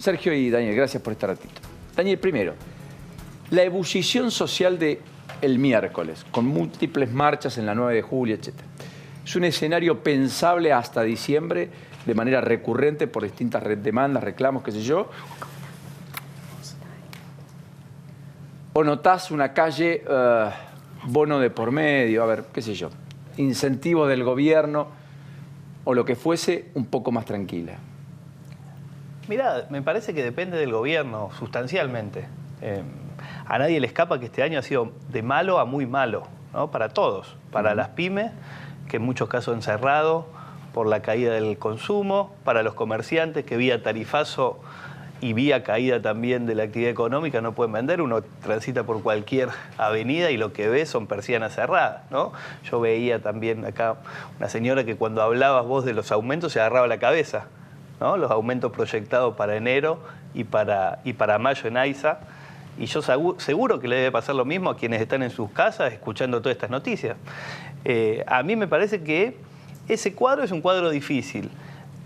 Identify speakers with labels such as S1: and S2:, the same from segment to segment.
S1: Sergio y Daniel, gracias por este ratito. Daniel, primero, la ebullición social del miércoles, con múltiples marchas en la 9 de julio, etc. ¿Es un escenario pensable hasta diciembre, de manera recurrente por distintas demandas, reclamos, qué sé yo? ¿O notás una calle, bono de por medio, a ver, qué sé yo, incentivos del gobierno o lo que fuese, un poco más tranquila?
S2: Mirá, me parece que depende del gobierno, sustancialmente. A nadie le escapa que este año ha sido de malo a muy malo, ¿no? Para todos. Para las pymes, que en muchos casos han cerrado por la caída del consumo. Para los comerciantes, que vía tarifazo y vía caída también de la actividad económica no pueden vender. Uno transita por cualquier avenida y lo que ve son persianas cerradas, ¿no? Yo veía también acá una señora que cuando hablabas vos de los aumentos se agarraba la cabeza, ¿no? Los aumentos proyectados para enero y para mayo en AISA. Y yo seguro que le debe pasar lo mismo a quienes están en sus casas escuchando todas estas noticias. A mí me parece que ese cuadro es un cuadro difícil.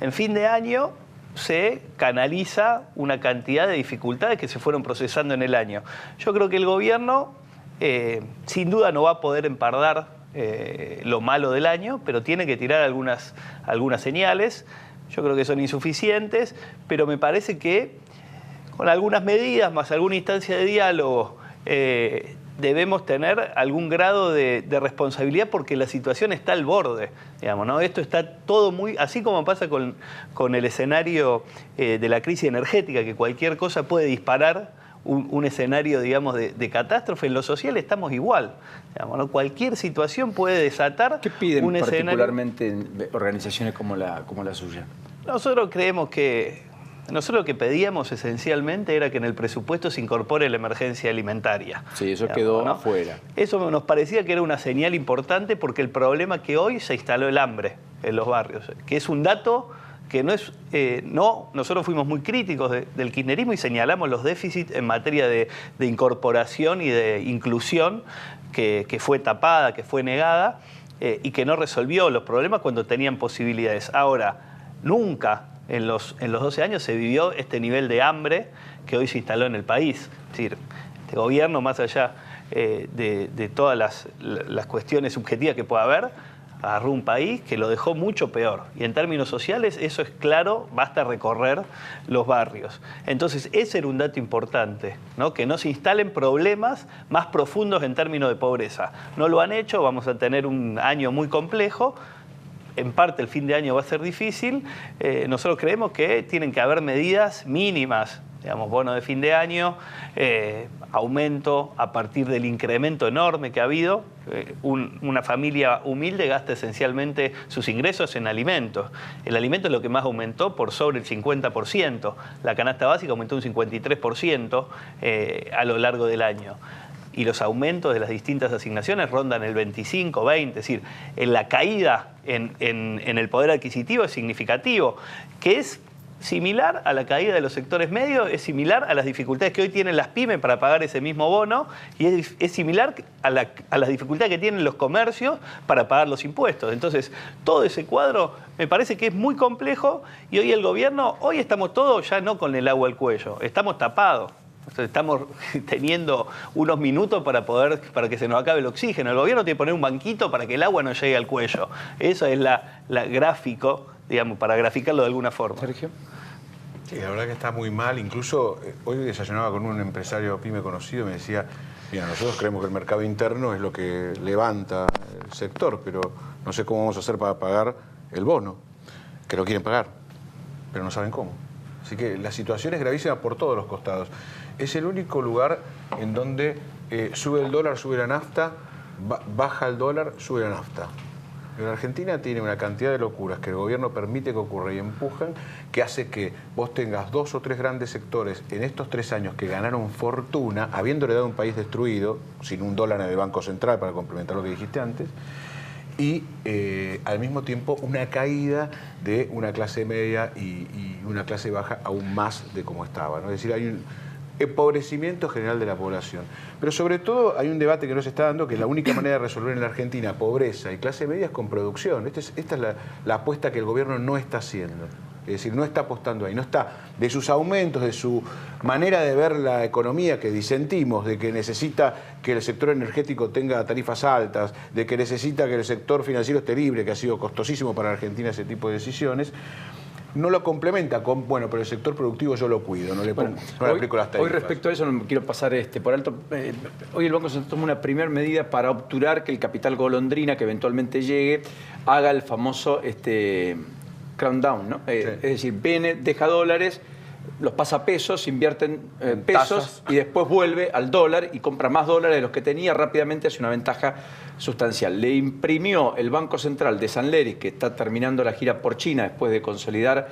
S2: En fin de año se canaliza una cantidad de dificultades que se fueron procesando en el año. Yo creo que el gobierno sin duda no va a poder empardar lo malo del año, pero tiene que tirar algunas señales. Yo creo que son insuficientes, pero me parece que con algunas medidas, más alguna instancia de diálogo, debemos tener algún grado de responsabilidad porque la situación está al borde, digamos, ¿no? Esto está todo muy... Así como pasa con el escenario de la crisis energética, que cualquier cosa puede disparar un escenario, digamos, de catástrofe, en lo social estamos igual. Digamos, ¿no? Cualquier situación puede desatar
S1: ¿Qué piden
S2: un escenario...
S1: particularmente organizaciones como la suya?
S2: Nosotros creemos que... Nosotros lo que pedíamos esencialmente era que en el presupuesto se incorpore la emergencia alimentaria.
S1: Sí, eso quedó afuera.
S2: Eso nos parecía que era una señal importante porque el problema es que hoy se instaló el hambre en los barrios, que es un dato que no es... nosotros fuimos muy críticos del kirchnerismo y señalamos los déficits en materia de incorporación y de inclusión que fue tapada, que fue negada y que no resolvió los problemas cuando tenían posibilidades. Ahora, nunca... En los 12 años se vivió este nivel de hambre que hoy se instaló en el país. Es decir, este gobierno, más allá de todas las cuestiones subjetivas que pueda haber, agarró un país que lo dejó mucho peor. Y en términos sociales eso es claro, basta recorrer los barrios. Entonces ese era un dato importante, ¿no? Que no se instalen problemas más profundos en términos de pobreza. No lo han hecho, vamos a tener un año muy complejo. En parte el fin de año va a ser difícil. Nosotros creemos que tienen que haber medidas mínimas, digamos, bono de fin de año, aumento a partir del incremento enorme que ha habido. Una familia humilde gasta esencialmente sus ingresos en alimentos. El alimento es lo que más aumentó por sobre el 50%. La canasta básica aumentó un 53% a lo largo del año. Y los aumentos de las distintas asignaciones rondan el 25, 20, es decir, la caída en el poder adquisitivo es significativo, que es similar a la caída de los sectores medios, es similar a las dificultades que hoy tienen las pymes para pagar ese mismo bono y es similar a las dificultades que tienen los comercios para pagar los impuestos. Entonces, todo ese cuadro me parece que es muy complejo y hoy el gobierno, hoy estamos todos ya no con el agua al cuello, estamos tapados. Estamos teniendo unos minutos para que se nos acabe el oxígeno. El gobierno tiene que poner un banquito para que el agua no llegue al cuello. Eso es la gráfico, digamos, para graficarlo de alguna forma.
S1: Sergio.
S3: Sí, la verdad que está muy mal. Incluso hoy desayunaba con un empresario pyme conocido y me decía, mira, nosotros creemos que el mercado interno es lo que levanta el sector, pero no sé cómo vamos a hacer para pagar el bono, que lo quieren pagar, pero no saben cómo. Así que la situación es gravísima por todos los costados. Es el único lugar en donde sube el dólar, sube la nafta, baja el dólar, sube la nafta. En Argentina tiene una cantidad de locuras que el gobierno permite que ocurra y empujan, que hace que vos tengas 2 o 3 grandes sectores en estos 3 años que ganaron fortuna, habiéndole dado un país destruido, sin un dólar en el Banco Central, para complementar lo que dijiste antes, y al mismo tiempo una caída de una clase media y una clase baja aún más de como estaba, ¿no? Es decir, hay un empobrecimiento general de la población. Pero sobre todo hay un debate que no se está dando, que la única manera de resolver en la Argentina pobreza y clase media es con producción. Esta es la apuesta que el gobierno no está haciendo. Es decir, no está apostando ahí, no está de sus aumentos, de su manera de ver la economía que disentimos, de que necesita que el sector energético tenga tarifas altas, de que necesita que el sector financiero esté libre, que ha sido costosísimo para Argentina ese tipo de decisiones. No lo complementa con, bueno, pero el sector productivo yo lo cuido, no le aplico las tarifas.
S1: Hoy respecto a eso no quiero pasar por alto. Hoy el Banco Central toma una primera medida para obturar que el capital golondrina que eventualmente llegue haga el famoso crown down, ¿no?
S3: Sí.
S1: Es decir, viene, deja dólares, los pasa a pesos, invierten pesos
S3: tasas.
S1: y después vuelve al dólar y compra más dólares de los que tenía, rápidamente hace una ventaja sustancial. Le imprimió el Banco Central de San Lery, que está terminando la gira por China después de consolidar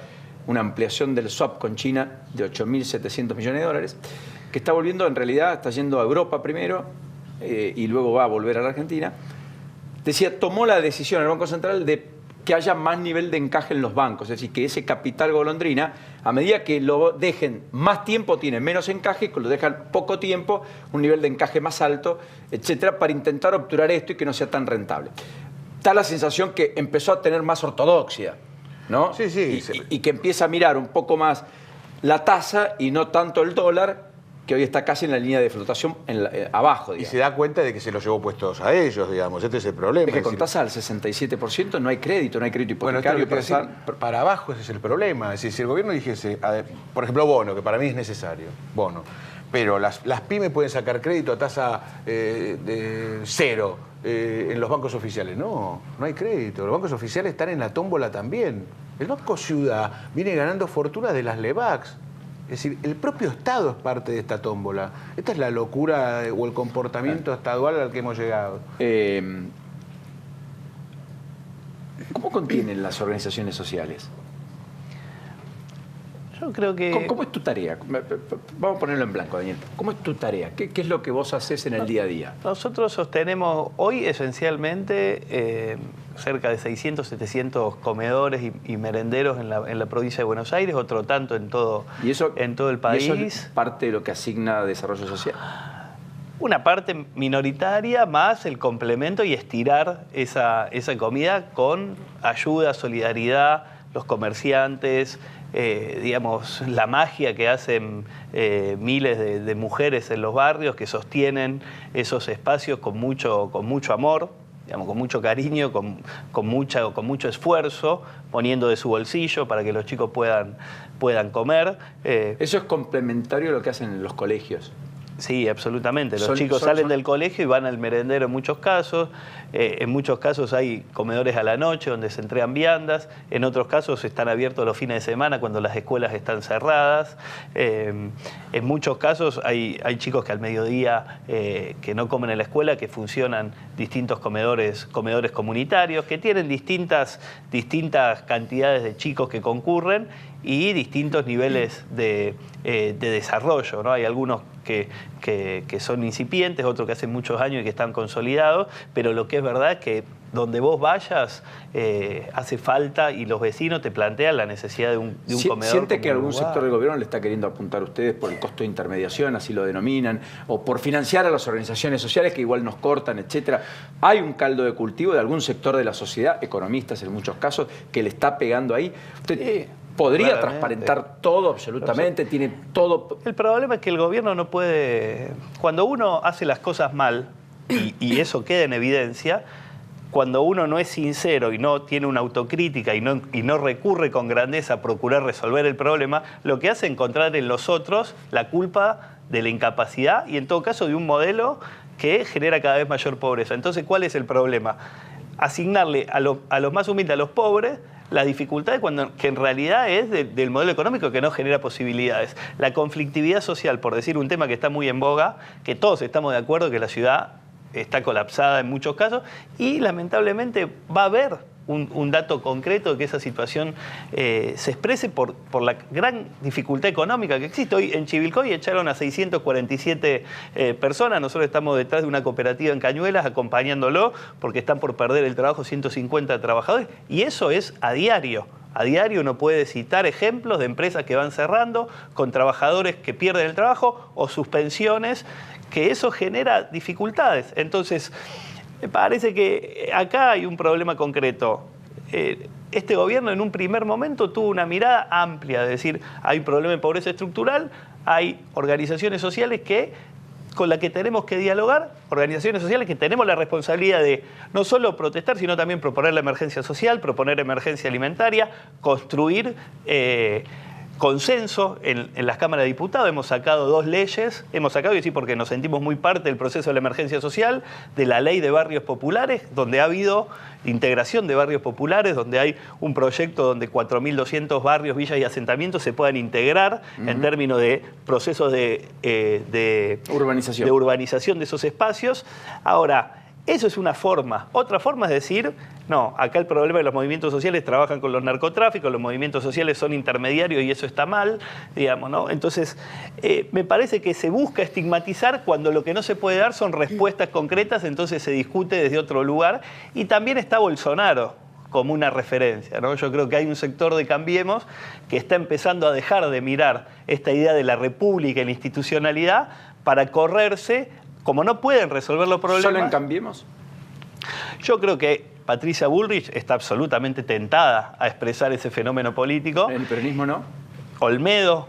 S1: una ampliación del swap con China de 8.700 millones de dólares, que está volviendo, en realidad, está yendo a Europa primero y luego va a volver a la Argentina. Decía, tomó la decisión el Banco Central de que haya más nivel de encaje en los bancos, es decir, que ese capital golondrina, a medida que lo dejen más tiempo, tiene menos encaje, que lo dejan poco tiempo, un nivel de encaje más alto, etcétera, para intentar obturar esto y que no sea tan rentable. Da la sensación que empezó a tener más ortodoxia, ¿no?
S3: Sí, sí.
S1: Y que empieza a mirar un poco más la tasa y no tanto el dólar, que hoy está casi en la línea de flotación abajo, digamos.
S3: Y se da cuenta de que se los llevó puestos a ellos, digamos. Este es el problema.
S1: Es que con tasa del 67% no hay crédito hipotecario.
S3: Para abajo ese es el problema. Es decir, si el gobierno dijese, por ejemplo, bono, que para mí es necesario, bono, pero las pymes pueden sacar crédito a tasa de cero en los bancos oficiales. No hay crédito. Los bancos oficiales están en la tómbola también. El Banco Ciudad viene ganando fortuna de las LEBACs. Es decir, el propio Estado es parte de esta tómbola. Esta es la locura o el comportamiento estadual al que hemos llegado.
S1: ¿Cómo contienen las organizaciones sociales?
S2: Yo creo que...
S1: ¿Cómo es tu tarea? Vamos a ponerlo en blanco, Daniel. ¿Cómo es tu tarea? ¿Qué es lo que vos haces en el día a día?
S2: Nosotros sostenemos hoy esencialmente cerca de 600, 700 comedores y merenderos en la provincia de Buenos Aires, otro tanto en todo el país.
S1: ¿Y eso es parte de lo que asigna Desarrollo Social?
S2: Una parte minoritaria más el complemento y estirar esa comida con ayuda, solidaridad, los comerciantes, digamos, la magia que hacen miles de mujeres en los barrios que sostienen esos espacios con mucho amor, digamos, con mucho cariño, con mucho esfuerzo, poniendo de su bolsillo para que los chicos puedan comer.
S1: Eso es complementario a lo que hacen en los colegios.
S2: Sí, absolutamente. Los chicos salen del colegio y van al merendero en muchos casos. En muchos casos hay comedores a la noche donde se entregan viandas. En otros casos están abiertos los fines de semana cuando las escuelas están cerradas. En muchos casos hay chicos que al mediodía que no comen en la escuela, que funcionan distintos comedores comunitarios, que tienen distintas cantidades de chicos que concurren y distintos niveles de desarrollo, ¿no? Hay algunos que son incipientes, otros que hacen muchos años y que están consolidados, pero lo que es verdad es que donde vos vayas hace falta y los vecinos te plantean la necesidad de un comedor.
S1: ¿Siente que algún sector del gobierno le está queriendo apuntar a ustedes por el costo de intermediación, así lo denominan, o por financiar a las organizaciones sociales que igual nos cortan, etcétera? ¿Hay un caldo de cultivo de algún sector de la sociedad, economistas en muchos casos, que le está pegando ahí? ¿Usted podría transparentar todo absolutamente? ¿Tiene todo?
S2: El problema es que el gobierno no puede... Cuando uno hace las cosas mal, y eso queda en evidencia, cuando uno no es sincero y no tiene una autocrítica y no recurre con grandeza a procurar resolver el problema, lo que hace es encontrar en los otros la culpa de la incapacidad y en todo caso de un modelo que genera cada vez mayor pobreza. Entonces, ¿cuál es el problema? Asignarle a los más humildes, a los pobres, la dificultad que en realidad es del modelo económico que no genera posibilidades. La conflictividad social, por decir un tema que está muy en boga, que todos estamos de acuerdo que la ciudad está colapsada en muchos casos y lamentablemente va a haber un dato concreto de que esa situación se exprese por la gran dificultad económica que existe. Hoy en Chivilcoy echaron a 647 personas. Nosotros estamos detrás de una cooperativa en Cañuelas acompañándolo porque están por perder el trabajo 150 trabajadores y eso es a diario. A diario uno puede citar ejemplos de empresas que van cerrando con trabajadores que pierden el trabajo o suspensiones, que eso genera dificultades. Entonces, me parece que acá hay un problema concreto. este gobierno en un primer momento tuvo una mirada amplia, es decir, hay un problema de pobreza estructural, hay organizaciones sociales con las que tenemos que dialogar, organizaciones sociales que tenemos la responsabilidad de no solo protestar, sino también proponer la emergencia social, proponer emergencia alimentaria, construir consenso en las cámaras de diputados. Hemos sacado 2 leyes, y sí, porque nos sentimos muy parte del proceso de la emergencia social, de la ley de barrios populares, donde ha habido integración de barrios populares, donde hay un proyecto donde 4.200 barrios, villas y asentamientos se puedan integrar en términos de procesos de urbanización de esos espacios. Ahora, eso es una forma. Otra forma es decir, no, acá el problema de los movimientos sociales trabajan con los narcotráficos, los movimientos sociales son intermediarios y eso está mal, digamos, ¿no? Entonces, me parece que se busca estigmatizar cuando lo que no se puede dar son respuestas concretas, entonces se discute desde otro lugar. Y también está Bolsonaro como una referencia, ¿no? Yo creo que hay un sector de Cambiemos que está empezando a dejar de mirar esta idea de la república y la institucionalidad para correrse. Como no pueden resolver los problemas...
S1: ¿Solo en Cambiemos?
S2: Yo creo que Patricia Bullrich está absolutamente tentada a expresar ese fenómeno político.
S1: ¿El peronismo no?
S2: Olmedo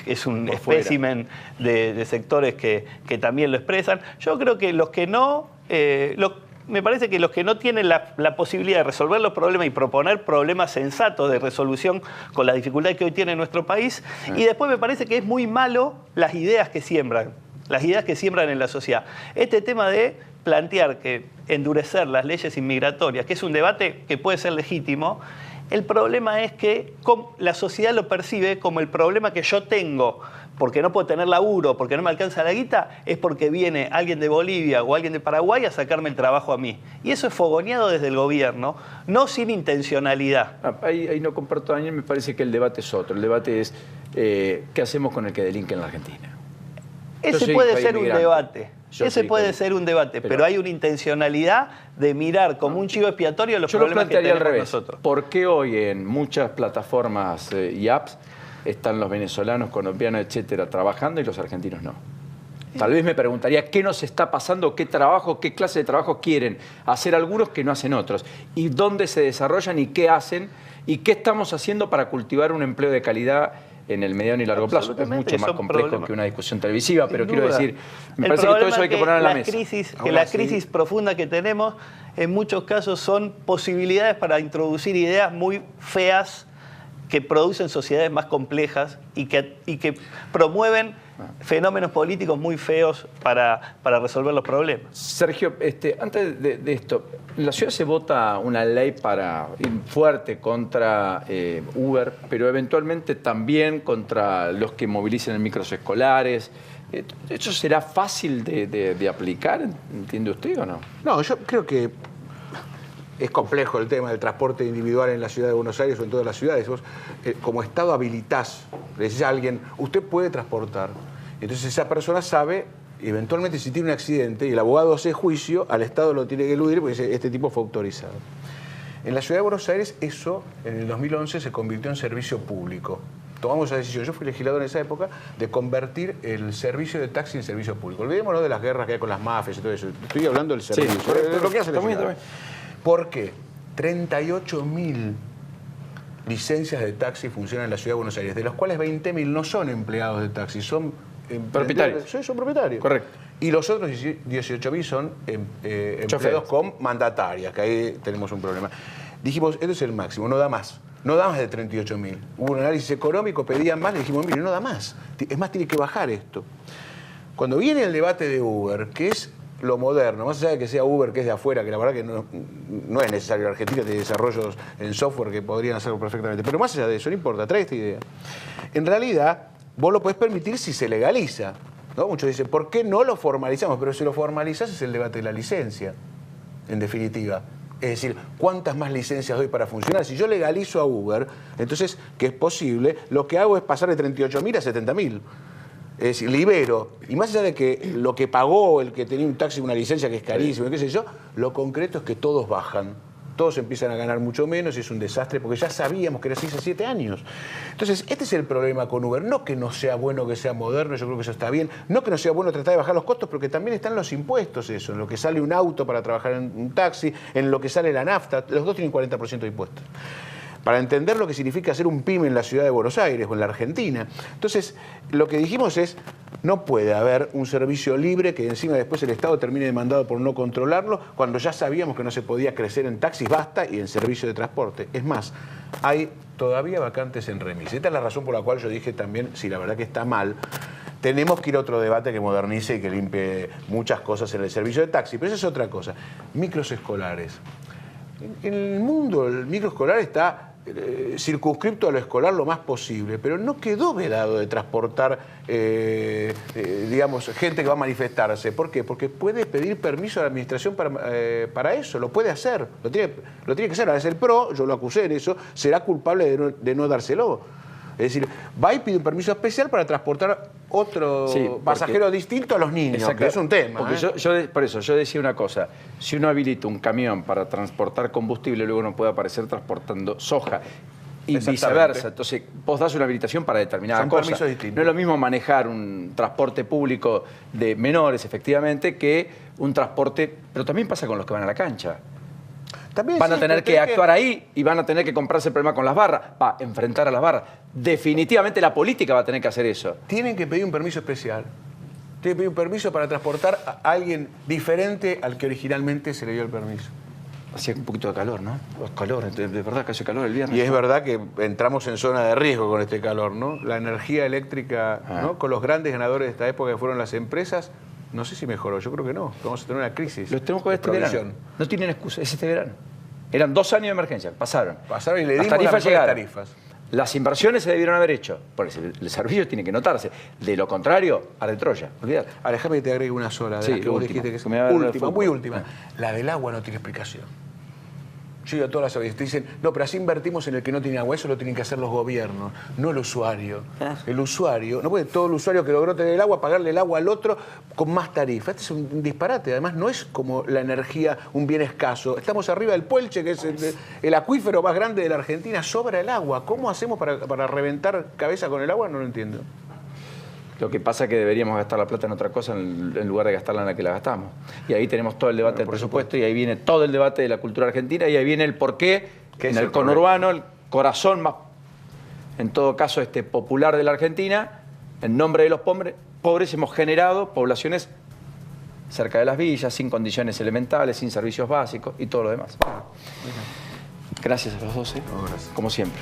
S2: es un espécimen de sectores que también lo expresan. Yo creo que los que no... me parece que los que no tienen la posibilidad de resolver los problemas y proponer problemas sensatos de resolución con las dificultades que hoy tiene nuestro país. Y después me parece que es muy malo las ideas que siembran. Las ideas que siembran en la sociedad. Este tema de plantear que endurecer las leyes inmigratorias, que es un debate que puede ser legítimo, el problema es que la sociedad lo percibe como el problema que yo tengo, porque no puedo tener laburo, porque no me alcanza la guita, es porque viene alguien de Bolivia o alguien de Paraguay a sacarme el trabajo a mí. Y eso es fogoneado desde el gobierno, no sin intencionalidad.
S1: Ahí no comparto, Daniel, me parece que el debate es otro. El debate es ¿qué hacemos con el que delinque en la Argentina?
S2: Ese puede ser un debate. Ese puede ser un debate, pero hay una intencionalidad de mirar como un chivo expiatorio los problemas que tenemos nosotros.
S1: ¿Por qué hoy en muchas plataformas y apps están los venezolanos, colombianos, etcétera, trabajando y los argentinos no? Tal vez me preguntaría qué nos está pasando, qué trabajo, qué clase de trabajo quieren hacer algunos que no hacen otros, y dónde se desarrollan y qué hacen, y qué estamos haciendo para cultivar un empleo de calidad en el mediano y largo plazo. Es mucho más complejo que una discusión televisiva, pero quiero decir, me parece que todo eso hay que poner en la mesa.
S2: La crisis profunda que tenemos, en muchos casos, son posibilidades para introducir ideas muy feas que producen sociedades más complejas y que promueven fenómenos políticos muy feos para resolver los problemas.
S1: Sergio, antes de esto, en la ciudad se vota una ley fuerte contra Uber, pero eventualmente también contra los que movilicen en micros escolares. ¿Eso será fácil de aplicar? ¿Entiende usted o no?
S3: No, yo creo que es complejo el tema del transporte individual en la ciudad de Buenos Aires o en todas las ciudades. Vos, como Estado, habilitás, le decís a alguien, usted puede transportar. Entonces esa persona sabe, eventualmente, si tiene un accidente y el abogado hace juicio, al Estado lo tiene que eludir porque dice, este tipo fue autorizado. En la ciudad de Buenos Aires eso, en el 2011, se convirtió en servicio público. Tomamos esa decisión, yo fui legislador en esa época, de convertir el servicio de taxi en servicio público. Olvidémonos de las guerras que hay con las mafias y todo eso. Estoy hablando del servicio.
S1: Sí,
S3: de lo que hace la ciudad. ¿Por qué? 38.000 licencias de taxi funcionan en la ciudad de Buenos Aires, de los cuales 20.000 no son empleados de taxi, son
S1: propietarios.
S3: Sí, son propietarios.
S1: Correcto.
S3: Y los otros 18.000 son empleados con mandatarias, que ahí tenemos un problema. Dijimos, esto es el máximo, no da más. No da más de 38.000. Hubo un análisis económico, pedían más, le dijimos, mire, no da más. Es más, tiene que bajar esto. Cuando viene el debate de Uber, que es lo moderno, más allá de que sea Uber, que es de afuera, que la verdad que no es necesario. Argentina tiene desarrollos en software que podrían hacerlo perfectamente. Pero más allá de eso, no importa, trae esta idea. En realidad, vos lo podés permitir si se legaliza, ¿no? Muchos dicen, ¿por qué no lo formalizamos? Pero si lo formalizás es el debate de la licencia, en definitiva. Es decir, ¿cuántas más licencias doy para funcionar? Si yo legalizo a Uber, entonces, que es posible, lo que hago es pasar de 38.000 a 70.000. Es decir, libero. Y más allá de que lo que pagó el que tenía un taxi, una licencia que es carísima, qué sé yo, lo concreto es que todos bajan. Todos empiezan a ganar mucho menos y es un desastre porque ya sabíamos que era así hace 7 años. Entonces, este es el problema con Uber. No que no sea bueno que sea moderno, yo creo que eso está bien. No que no sea bueno tratar de bajar los costos, pero que también están los impuestos, eso. En lo que sale un auto para trabajar en un taxi, en lo que sale la nafta. Los dos tienen 40% de impuestos. para entender lo que significa ser un pyme en la ciudad de Buenos Aires o en la Argentina. Entonces, lo que dijimos es, no puede haber un servicio libre que encima después el Estado termine demandado por no controlarlo, cuando ya sabíamos que no se podía crecer en taxis, basta, y en servicio de transporte. Es más, hay todavía vacantes en remis. Esta es la razón por la cual yo dije también, si la verdad que está mal, tenemos que ir a otro debate que modernice y que limpie muchas cosas en el servicio de taxi. Pero esa es otra cosa. Micros escolares. En el mundo el microescolar está circunscripto a lo escolar lo más posible, pero no quedó vedado de transportar, digamos, gente que va a manifestarse. ¿Por qué? Porque puede pedir permiso a la administración para eso, lo puede hacer, lo tiene que hacer. Ahora es el PRO, yo lo acusé en eso, será culpable de no dárselo. Es decir, va y pide un permiso especial para transportar otro pasajero distinto a los niños, que es un tema.
S1: Porque por eso, yo decía una cosa, si uno habilita un camión para transportar combustible, luego no puede aparecer transportando soja. Y viceversa. Entonces, vos das una habilitación para determinada cosa. No es lo mismo manejar un transporte público de menores, efectivamente, que un transporte... Pero también pasa con los que van a la cancha. También van a tener que actuar ahí y van a tener que comprarse el problema con las barras, enfrentar a las barras. Definitivamente la política va a tener que hacer eso.
S3: Tienen que pedir un permiso especial. Tienen que pedir un permiso para transportar a alguien diferente al que originalmente se le dio el permiso.
S1: Hacía un poquito de calor, ¿no? Calor, de verdad que hace calor el viernes.
S3: Y es verdad que entramos en zona de riesgo con este calor, ¿no? La energía eléctrica, ¿no? Con los grandes ganadores de esta época que fueron las empresas, no sé si mejoró, yo creo que no. Vamos a tener una crisis.
S1: Los tenemos que ver este verano. No tienen excusa, es este verano. Eran 2 años de emergencia, pasaron.
S3: Pasaron y le dimos las tarifas.
S1: Las inversiones se debieron haber hecho. Por eso, el servicio tiene que notarse. De lo contrario, a de Troya. Olvídate.
S3: Déjame que te agregue una sola. De las que vos dijiste que es última, muy última. La del agua no tiene explicación. Yo digo a todas las audiencias, te dicen, no, pero así invertimos en el que no tiene agua, eso lo tienen que hacer los gobiernos, no el usuario. El usuario, no puede todo el usuario que logró tener el agua pagarle el agua al otro con más tarifa. Este es un disparate, además no es como la energía un bien escaso. Estamos arriba del Puelche, que es el acuífero más grande de la Argentina, sobra el agua. ¿Cómo hacemos para reventar cabeza con el agua? No lo entiendo.
S1: Lo que pasa es que deberíamos gastar la plata en otra cosa en lugar de gastarla en la que la gastamos. Y ahí tenemos todo el debate del presupuesto y ahí viene todo el debate de la cultura argentina y ahí viene el porqué en el conurbano, el corazón más, en todo caso, popular de la Argentina, en nombre de los pobres hemos generado poblaciones cerca de las villas, sin condiciones elementales, sin servicios básicos y todo lo demás. Gracias a los 12, como siempre.